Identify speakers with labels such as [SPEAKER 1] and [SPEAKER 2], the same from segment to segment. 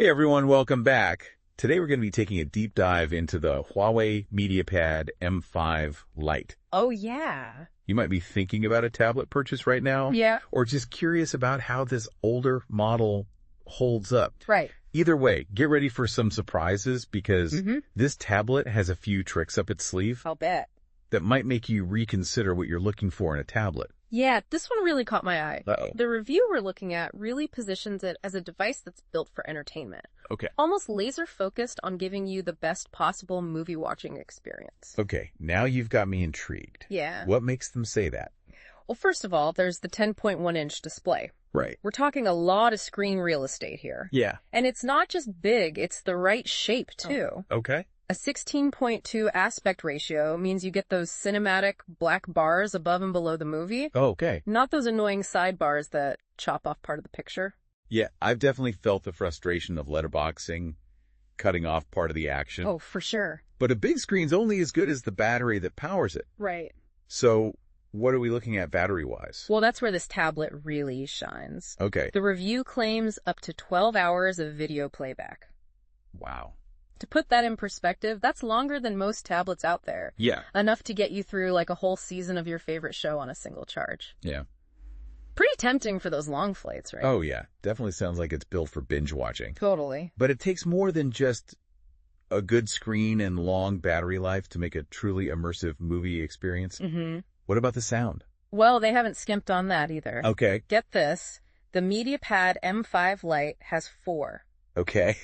[SPEAKER 1] Hey everyone, welcome back. Today we're going to be taking a deep dive into the Huawei MediaPad M5 Lite.
[SPEAKER 2] Oh, yeah.
[SPEAKER 1] You might be thinking about a tablet purchase right now.
[SPEAKER 2] Yeah.
[SPEAKER 1] Or just curious about how this older model holds up.
[SPEAKER 2] Right.
[SPEAKER 1] Either way, get ready for some surprises because this tablet has a few tricks up its sleeve
[SPEAKER 2] I'll bet.
[SPEAKER 1] that might make you reconsider what you're looking for in a tablet.
[SPEAKER 2] Yeah, this one really caught my eye.
[SPEAKER 1] Uh-oh.
[SPEAKER 2] The review we're looking at really positions it as a device that's built for entertainment.
[SPEAKER 1] Okay.
[SPEAKER 2] Almost laser focused on giving you the best possible movie watching experience.
[SPEAKER 1] Okay, now you've got me intrigued.
[SPEAKER 2] Yeah.
[SPEAKER 1] What makes them say that?
[SPEAKER 2] Well, first of all, there's the 10.1-inch display.
[SPEAKER 1] Right.
[SPEAKER 2] We're talking a lot of screen real estate here.
[SPEAKER 1] Yeah.
[SPEAKER 2] And it's not just big, it's the right shape, too.
[SPEAKER 1] Okay.
[SPEAKER 2] A 16.2 aspect ratio means you get those cinematic black bars above and below the movie.
[SPEAKER 1] Oh, okay.
[SPEAKER 2] Not those annoying sidebars that chop off part of the picture.
[SPEAKER 1] Yeah, I've definitely felt the frustration of letterboxing, cutting off part of the action.
[SPEAKER 2] Oh, for sure.
[SPEAKER 1] But a big screen's only as good as the battery that powers it.
[SPEAKER 2] Right.
[SPEAKER 1] So what are we looking at battery-wise?
[SPEAKER 2] Well, that's where this tablet really shines.
[SPEAKER 1] Okay.
[SPEAKER 2] The review claims up to 12 hours of video playback.
[SPEAKER 1] Wow.
[SPEAKER 2] To put that in perspective, that's longer than most tablets out there.
[SPEAKER 1] Yeah.
[SPEAKER 2] Enough to get you through like a whole season of your favorite show on a single charge.
[SPEAKER 1] Yeah.
[SPEAKER 2] Pretty tempting for those long flights, right?
[SPEAKER 1] Oh, yeah. Definitely sounds like it's built for binge watching.
[SPEAKER 2] Totally.
[SPEAKER 1] But it takes more than just a good screen and long battery life to make a truly immersive movie experience. What about the sound?
[SPEAKER 2] Well, they haven't skimped on that either.
[SPEAKER 1] Okay.
[SPEAKER 2] Get this. The MediaPad M5 Lite has 4.
[SPEAKER 1] Okay.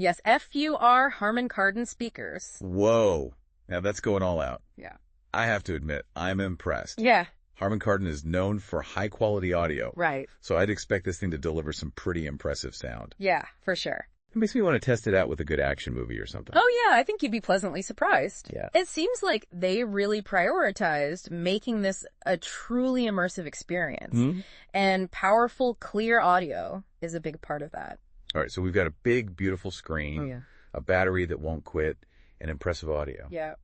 [SPEAKER 2] Yes, FUR Harman Kardon speakers.
[SPEAKER 1] Whoa. Now that's going all out.
[SPEAKER 2] Yeah.
[SPEAKER 1] I have to admit, I'm impressed.
[SPEAKER 2] Yeah.
[SPEAKER 1] Harman Kardon is known for high-quality audio.
[SPEAKER 2] Right.
[SPEAKER 1] So I'd expect this thing to deliver some pretty impressive sound.
[SPEAKER 2] Yeah, for sure.
[SPEAKER 1] It makes me want to test it out with a good action movie or something.
[SPEAKER 2] Oh, yeah, I think you'd be pleasantly surprised.
[SPEAKER 1] Yeah.
[SPEAKER 2] It seems like they really prioritized making this a truly immersive experience. And powerful, clear audio is a big part of that.
[SPEAKER 1] All right, so we've got a big, beautiful screen,
[SPEAKER 2] Oh, yeah.
[SPEAKER 1] a battery that won't quit, and impressive audio.
[SPEAKER 2] Yeah.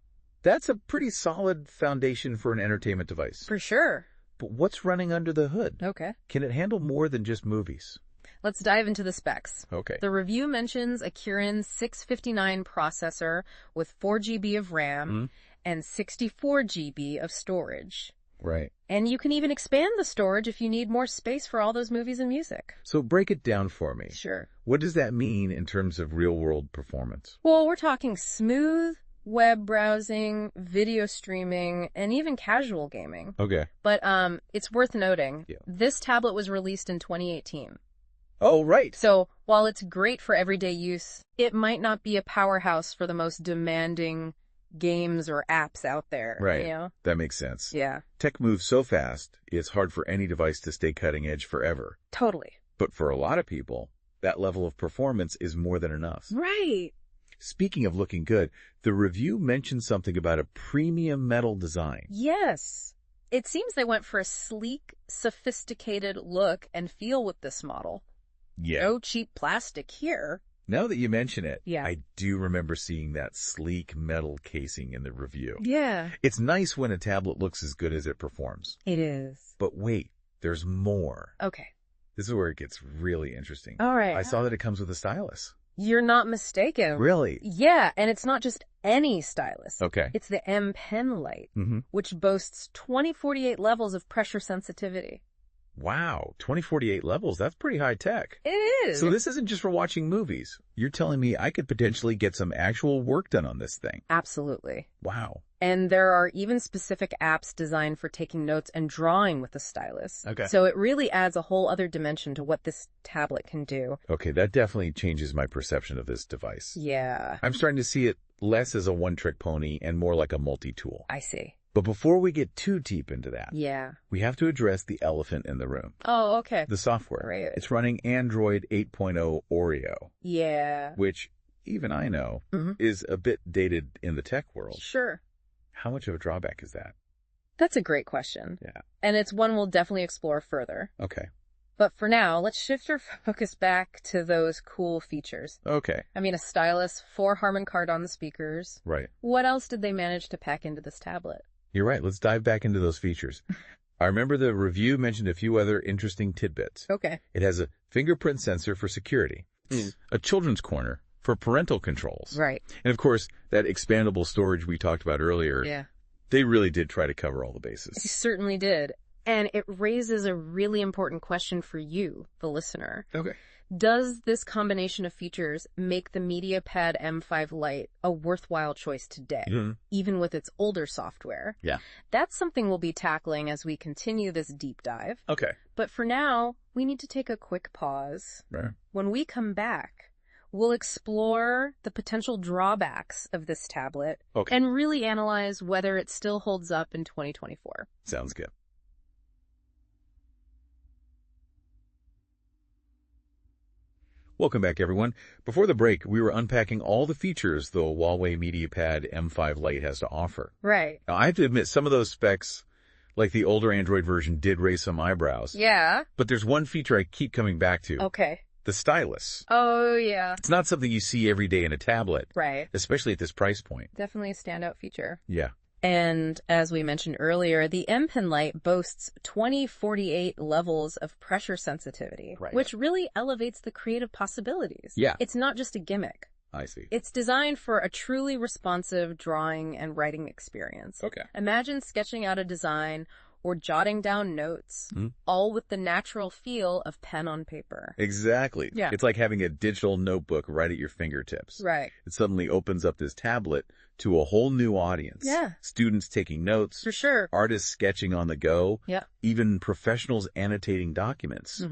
[SPEAKER 1] That's a pretty solid foundation for an entertainment device.
[SPEAKER 2] For sure.
[SPEAKER 1] But what's running under the hood?
[SPEAKER 2] Okay.
[SPEAKER 1] Can it handle more than just movies?
[SPEAKER 2] Let's dive into the specs.
[SPEAKER 1] Okay.
[SPEAKER 2] The review mentions a Kirin 659 processor with 4 GB of RAM and 64 GB of storage.
[SPEAKER 1] Right.
[SPEAKER 2] And you can even expand the storage if you need more space for all those movies and music.
[SPEAKER 1] So break it down for me.
[SPEAKER 2] Sure.
[SPEAKER 1] What does that mean in terms of real-world performance?
[SPEAKER 2] Well, we're talking smooth web browsing, video streaming, and even casual gaming.
[SPEAKER 1] Okay.
[SPEAKER 2] But it's worth noting,
[SPEAKER 1] Yeah.
[SPEAKER 2] this tablet was released in 2018.
[SPEAKER 1] Oh, right.
[SPEAKER 2] So while it's great for everyday use, it might not be a powerhouse for the most demanding games or apps out there.
[SPEAKER 1] Right.
[SPEAKER 2] You know?
[SPEAKER 1] That makes sense.
[SPEAKER 2] Yeah.
[SPEAKER 1] Tech moves so fast, it's hard for any device to stay cutting edge forever.
[SPEAKER 2] Totally.
[SPEAKER 1] But for a lot of people, that level of performance is more than enough.
[SPEAKER 2] Right.
[SPEAKER 1] Speaking of looking good, the review mentioned something about a premium metal design.
[SPEAKER 2] Yes. It seems they went for a sleek, sophisticated look and feel with this model.
[SPEAKER 1] Yeah.
[SPEAKER 2] No cheap plastic here.
[SPEAKER 1] Now that you mention it,
[SPEAKER 2] Yeah.
[SPEAKER 1] I do remember seeing that sleek metal casing in the review.
[SPEAKER 2] Yeah.
[SPEAKER 1] It's nice when a tablet looks as good as it performs.
[SPEAKER 2] It is.
[SPEAKER 1] But wait, there's more.
[SPEAKER 2] Okay.
[SPEAKER 1] This is where it gets really interesting.
[SPEAKER 2] All right.
[SPEAKER 1] I saw that it comes with a stylus.
[SPEAKER 2] You're not mistaken.
[SPEAKER 1] Really?
[SPEAKER 2] Yeah, and it's not just any stylus.
[SPEAKER 1] Okay.
[SPEAKER 2] It's the M Pen Lite,
[SPEAKER 1] Mm-hmm.
[SPEAKER 2] which boasts 2048 levels of pressure sensitivity.
[SPEAKER 1] Wow, 2048 levels, that's pretty high tech.
[SPEAKER 2] It is.
[SPEAKER 1] So this isn't just for watching movies. You're telling me I could potentially get some actual work done on this thing.
[SPEAKER 2] Absolutely.
[SPEAKER 1] Wow.
[SPEAKER 2] And there are even specific apps designed for taking notes and drawing with the stylus.
[SPEAKER 1] Okay.
[SPEAKER 2] So it really adds a whole other dimension to what this tablet can do.
[SPEAKER 1] Okay, that definitely changes my perception of this device.
[SPEAKER 2] Yeah.
[SPEAKER 1] I'm starting to see it less as a one-trick pony and more like a multi-tool.
[SPEAKER 2] I see.
[SPEAKER 1] But before we get too deep into that,
[SPEAKER 2] Yeah.
[SPEAKER 1] we have to address the elephant in the room.
[SPEAKER 2] Oh, okay.
[SPEAKER 1] The software.
[SPEAKER 2] Right.
[SPEAKER 1] It's running Android 8.0 Oreo,
[SPEAKER 2] Yeah.
[SPEAKER 1] which even I know is a bit dated in the tech world.
[SPEAKER 2] Sure.
[SPEAKER 1] How much of a drawback is that?
[SPEAKER 2] That's a great question.
[SPEAKER 1] Yeah.
[SPEAKER 2] And it's one we'll definitely explore further.
[SPEAKER 1] Okay.
[SPEAKER 2] But for now, let's shift our focus back to those cool features.
[SPEAKER 1] Okay.
[SPEAKER 2] I mean, a stylus, 4 Harman Kardon speakers.
[SPEAKER 1] Right.
[SPEAKER 2] What else did they manage to pack into this tablet?
[SPEAKER 1] You're right. Let's dive back into those features. I remember the review mentioned a few other interesting tidbits.
[SPEAKER 2] Okay.
[SPEAKER 1] It has a fingerprint sensor for security. a children's corner for parental controls.
[SPEAKER 2] Right.
[SPEAKER 1] And of course, that expandable storage we talked about earlier,
[SPEAKER 2] Yeah.
[SPEAKER 1] they really did try to cover all the bases.
[SPEAKER 2] He certainly did. And it raises a really important question for you, the listener.
[SPEAKER 1] Okay.
[SPEAKER 2] Does this combination of features make the MediaPad M5 Lite a worthwhile choice today, even with its older software?
[SPEAKER 1] Yeah.
[SPEAKER 2] That's something we'll be tackling as we continue this deep dive.
[SPEAKER 1] Okay.
[SPEAKER 2] But for now, we need to take a quick pause.
[SPEAKER 1] Right.
[SPEAKER 2] When we come back, we'll explore the potential drawbacks of this tablet and really analyze whether it still holds up in 2024.
[SPEAKER 1] Sounds good. Welcome back, everyone. Before the break, we were unpacking all the features the Huawei MediaPad M5 Lite has to offer.
[SPEAKER 2] Right.
[SPEAKER 1] Now, I have to admit, some of those specs, like the older Android version, did raise some eyebrows.
[SPEAKER 2] Yeah.
[SPEAKER 1] But there's one feature I keep coming back to.
[SPEAKER 2] Okay.
[SPEAKER 1] The stylus.
[SPEAKER 2] Oh, yeah.
[SPEAKER 1] It's not something you see every day in a tablet.
[SPEAKER 2] Right.
[SPEAKER 1] Especially at this price point.
[SPEAKER 2] Definitely a standout feature.
[SPEAKER 1] Yeah.
[SPEAKER 2] And as we mentioned earlier, the M Pen Lite boasts 2048 levels of pressure sensitivity, which really elevates the creative possibilities.
[SPEAKER 1] Yeah.
[SPEAKER 2] It's not just a gimmick.
[SPEAKER 1] I see.
[SPEAKER 2] It's designed for a truly responsive drawing and writing experience.
[SPEAKER 1] Okay.
[SPEAKER 2] Imagine sketching out a design or jotting down notes, all with the natural feel of pen on paper.
[SPEAKER 1] Exactly.
[SPEAKER 2] Yeah.
[SPEAKER 1] It's like having a digital notebook right at your fingertips.
[SPEAKER 2] Right.
[SPEAKER 1] It suddenly opens up this tablet to a whole new audience.
[SPEAKER 2] Yeah.
[SPEAKER 1] Students taking notes.
[SPEAKER 2] For sure.
[SPEAKER 1] Artists sketching on the go.
[SPEAKER 2] Yeah.
[SPEAKER 1] Even professionals annotating documents.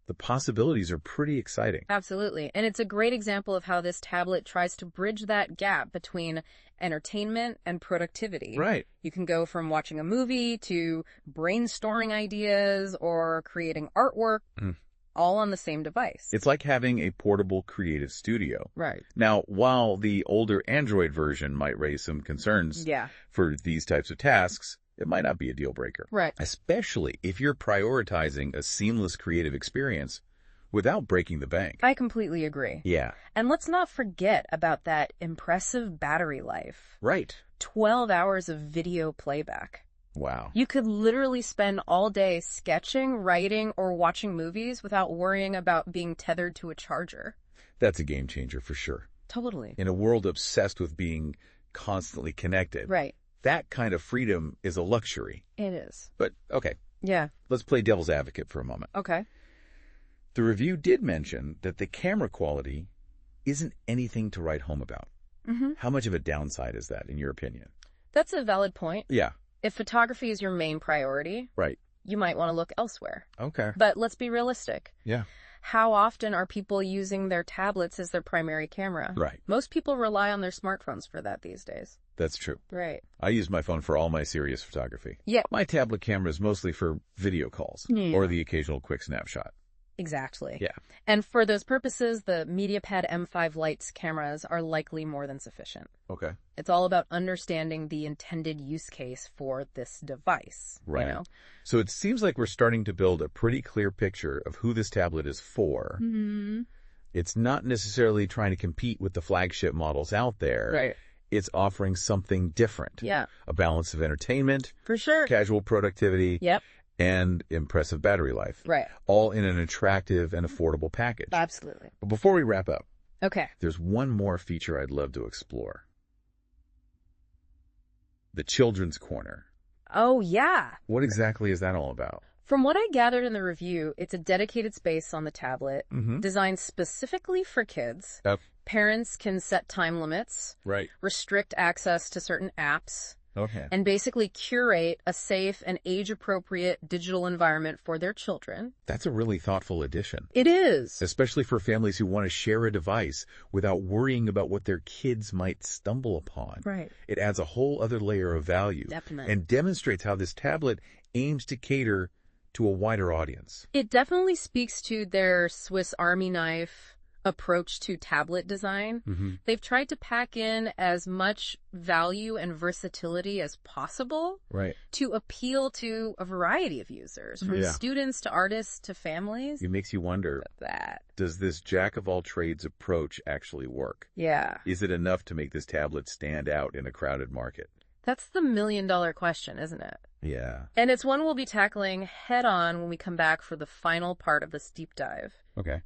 [SPEAKER 1] The possibilities are pretty exciting.
[SPEAKER 2] Absolutely. And it's a great example of how this tablet tries to bridge that gap between entertainment and productivity.
[SPEAKER 1] Right.
[SPEAKER 2] You can go from watching a movie to brainstorming ideas or creating artwork, all on the same device.
[SPEAKER 1] It's like having a portable creative studio.
[SPEAKER 2] Right.
[SPEAKER 1] Now, while the older Android version might raise some concerns for these types of tasks, it might not be a deal breaker.
[SPEAKER 2] Right.
[SPEAKER 1] Especially if you're prioritizing a seamless creative experience without breaking the bank.
[SPEAKER 2] I completely agree.
[SPEAKER 1] Yeah.
[SPEAKER 2] And let's not forget about that impressive battery life.
[SPEAKER 1] Right.
[SPEAKER 2] 12 hours of video playback.
[SPEAKER 1] Wow.
[SPEAKER 2] You could literally spend all day sketching, writing, or watching movies without worrying about being tethered to a charger.
[SPEAKER 1] That's a game changer for sure.
[SPEAKER 2] Totally.
[SPEAKER 1] In a world obsessed with being constantly connected.
[SPEAKER 2] Right.
[SPEAKER 1] That kind of freedom is a luxury.
[SPEAKER 2] It is.
[SPEAKER 1] But, okay.
[SPEAKER 2] Yeah.
[SPEAKER 1] Let's play devil's advocate for a moment.
[SPEAKER 2] Okay.
[SPEAKER 1] The review did mention that the camera quality isn't anything to write home about. How much of a downside is that, in your opinion?
[SPEAKER 2] That's a valid point.
[SPEAKER 1] Yeah.
[SPEAKER 2] If photography is your main priority,
[SPEAKER 1] Right.
[SPEAKER 2] you might want to look elsewhere.
[SPEAKER 1] Okay.
[SPEAKER 2] But let's be realistic.
[SPEAKER 1] Yeah.
[SPEAKER 2] How often are people using their tablets as their primary camera?
[SPEAKER 1] Right.
[SPEAKER 2] Most people rely on their smartphones for that these days.
[SPEAKER 1] That's true.
[SPEAKER 2] Right.
[SPEAKER 1] I use my phone for all my serious photography.
[SPEAKER 2] Yeah.
[SPEAKER 1] My tablet camera is mostly for video calls or the occasional quick snapshot.
[SPEAKER 2] Exactly.
[SPEAKER 1] Yeah.
[SPEAKER 2] And for those purposes, the MediaPad M5 Lite's cameras are likely more than sufficient.
[SPEAKER 1] Okay.
[SPEAKER 2] It's all about understanding the intended use case for this device.
[SPEAKER 1] Right.
[SPEAKER 2] You know?
[SPEAKER 1] So it seems like we're starting to build a pretty clear picture of who this tablet is for. It's not necessarily trying to compete with the flagship models out there.
[SPEAKER 2] Right.
[SPEAKER 1] It's offering something different.
[SPEAKER 2] Yeah.
[SPEAKER 1] A balance of entertainment,
[SPEAKER 2] For sure.
[SPEAKER 1] casual productivity,
[SPEAKER 2] Yep.
[SPEAKER 1] and impressive battery life.
[SPEAKER 2] Right.
[SPEAKER 1] All in an attractive and affordable package.
[SPEAKER 2] Absolutely.
[SPEAKER 1] But before we wrap up,
[SPEAKER 2] Okay.
[SPEAKER 1] there's one more feature I'd love to explore. The children's corner.
[SPEAKER 2] Oh, yeah.
[SPEAKER 1] What exactly is that all about?
[SPEAKER 2] From what I gathered in the review, it's a dedicated space on the tablet designed specifically for kids.
[SPEAKER 1] Yep.
[SPEAKER 2] Parents can set time limits,
[SPEAKER 1] Right.
[SPEAKER 2] restrict access to certain apps,
[SPEAKER 1] Okay.
[SPEAKER 2] and basically curate a safe and age-appropriate digital environment for their children.
[SPEAKER 1] That's a really thoughtful addition.
[SPEAKER 2] It is.
[SPEAKER 1] Especially for families who want to share a device without worrying about what their kids might stumble upon.
[SPEAKER 2] Right.
[SPEAKER 1] It adds a whole other layer of value.
[SPEAKER 2] Definitely.
[SPEAKER 1] And demonstrates how this tablet aims to cater to a wider audience.
[SPEAKER 2] It definitely speaks to their Swiss Army knife approach to tablet design. They've tried to pack in as much value and versatility as possible
[SPEAKER 1] Right.
[SPEAKER 2] to appeal to a variety of users, from students to artists to families.
[SPEAKER 1] It makes you wonder,
[SPEAKER 2] That.
[SPEAKER 1] does this jack-of-all-trades approach actually work?
[SPEAKER 2] Yeah.
[SPEAKER 1] Is it enough to make this tablet stand out in a crowded market?
[SPEAKER 2] That's the million-dollar question, isn't it?
[SPEAKER 1] Yeah.
[SPEAKER 2] And it's one we'll be tackling head-on when we come back for the final part of this deep dive.
[SPEAKER 1] Okay.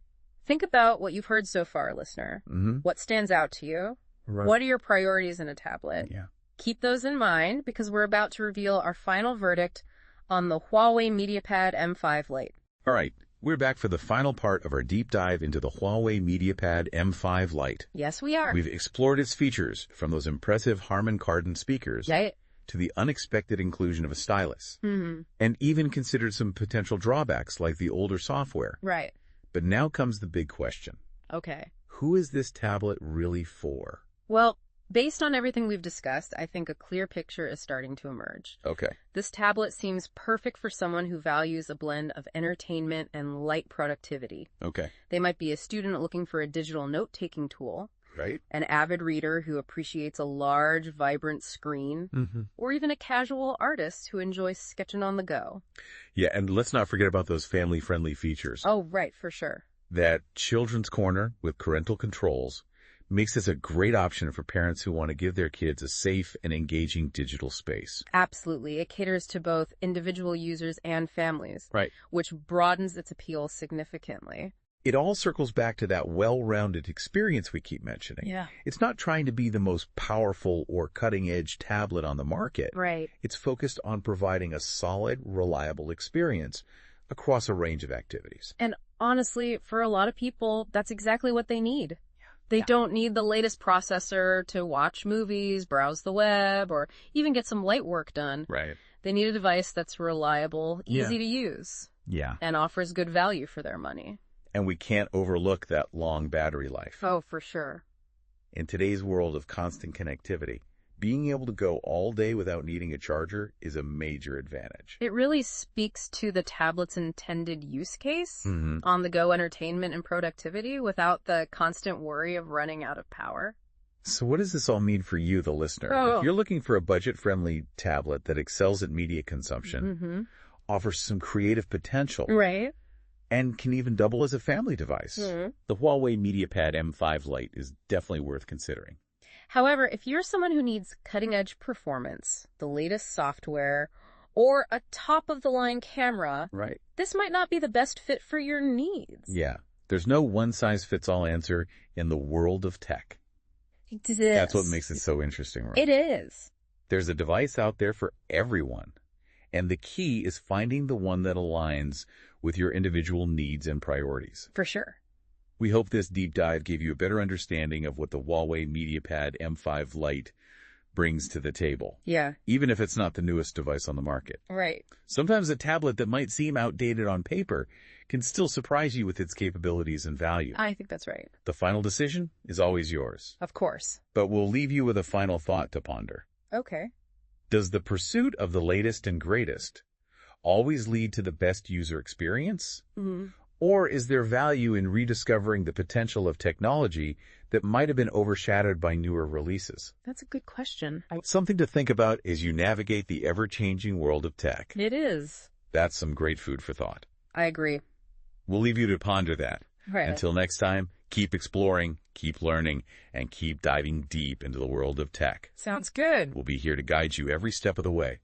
[SPEAKER 2] Think about what you've heard so far, listener. What stands out to you?
[SPEAKER 1] Right.
[SPEAKER 2] What are your priorities in a tablet?
[SPEAKER 1] Yeah.
[SPEAKER 2] Keep those in mind because we're about to reveal our final verdict on the Huawei MediaPad M5 Lite.
[SPEAKER 1] All right. We're back for the final part of our deep dive into the Huawei MediaPad M5 Lite.
[SPEAKER 2] Yes, we are.
[SPEAKER 1] We've explored its features, from those impressive Harman Kardon speakers to the unexpected inclusion of a stylus, and even considered some potential drawbacks like the older software.
[SPEAKER 2] Right.
[SPEAKER 1] But now comes the big question.
[SPEAKER 2] Okay.
[SPEAKER 1] Who is this tablet really for?
[SPEAKER 2] Well, based on everything we've discussed, I think a clear picture is starting to emerge.
[SPEAKER 1] Okay.
[SPEAKER 2] This tablet seems perfect for someone who values a blend of entertainment and light productivity.
[SPEAKER 1] Okay.
[SPEAKER 2] They might be a student looking for a digital note-taking tool,
[SPEAKER 1] Right.
[SPEAKER 2] an avid reader who appreciates a large, vibrant screen, or even a casual artist who enjoys sketching on the go.
[SPEAKER 1] Yeah, and let's not forget about those family-friendly features.
[SPEAKER 2] Oh, right, for sure.
[SPEAKER 1] That children's corner with parental controls makes this a great option for parents who want to give their kids a safe and engaging digital space.
[SPEAKER 2] Absolutely. It caters to both individual users and families,
[SPEAKER 1] Right.
[SPEAKER 2] which broadens its appeal significantly.
[SPEAKER 1] It all circles back to that well-rounded experience we keep mentioning.
[SPEAKER 2] Yeah.
[SPEAKER 1] It's not trying to be the most powerful or cutting-edge tablet on the market.
[SPEAKER 2] Right.
[SPEAKER 1] It's focused on providing a solid, reliable experience across a range of activities.
[SPEAKER 2] And honestly, for a lot of people, that's exactly what they need. They don't need the latest processor to watch movies, browse the web, or even get some light work done.
[SPEAKER 1] Right.
[SPEAKER 2] They need a device that's reliable, easy to use,
[SPEAKER 1] Yeah.
[SPEAKER 2] and offers good value for their money.
[SPEAKER 1] And we can't overlook that long battery life.
[SPEAKER 2] Oh, for sure.
[SPEAKER 1] In today's world of constant connectivity, being able to go all day without needing a charger is a major advantage.
[SPEAKER 2] It really speaks to the tablet's intended use case, on-the-go entertainment and productivity without the constant worry of running out of power.
[SPEAKER 1] So what does this all mean for you, the listener? If you're looking for a budget-friendly tablet that excels at media consumption, offers some creative potential,
[SPEAKER 2] Right.
[SPEAKER 1] and can even double as a family device, the Huawei MediaPad M5 Lite is definitely worth considering.
[SPEAKER 2] However, if you're someone who needs cutting-edge performance, the latest software, or a top-of-the-line camera,
[SPEAKER 1] Right.
[SPEAKER 2] this might not be the best fit for your needs.
[SPEAKER 1] Yeah. There's no one-size-fits-all answer in the world of tech.
[SPEAKER 2] This.
[SPEAKER 1] That's what makes it so interesting, right?
[SPEAKER 2] It is.
[SPEAKER 1] There's a device out there for everyone. And the key is finding the one that aligns with your individual needs and priorities.
[SPEAKER 2] For sure.
[SPEAKER 1] We hope this deep dive gave you a better understanding of what the Huawei MediaPad M5 Lite brings to the table.
[SPEAKER 2] Yeah.
[SPEAKER 1] Even if it's not the newest device on the market.
[SPEAKER 2] Right.
[SPEAKER 1] Sometimes a tablet that might seem outdated on paper can still surprise you with its capabilities and value.
[SPEAKER 2] I think that's right.
[SPEAKER 1] The final decision is always yours.
[SPEAKER 2] Of course.
[SPEAKER 1] But we'll leave you with a final thought to ponder.
[SPEAKER 2] Okay.
[SPEAKER 1] Does the pursuit of the latest and greatest always lead to the best user experience? Or is there value in rediscovering the potential of technology that might have been overshadowed by newer releases?
[SPEAKER 2] That's a good question.
[SPEAKER 1] Something to think about as you navigate the ever-changing world of tech.
[SPEAKER 2] It is.
[SPEAKER 1] That's some great food for thought.
[SPEAKER 2] I agree.
[SPEAKER 1] We'll leave you to ponder that.
[SPEAKER 2] Right.
[SPEAKER 1] Until next time, keep exploring, keep learning, and keep diving deep into the world of tech.
[SPEAKER 2] Sounds good.
[SPEAKER 1] We'll be here to guide you every step of the way.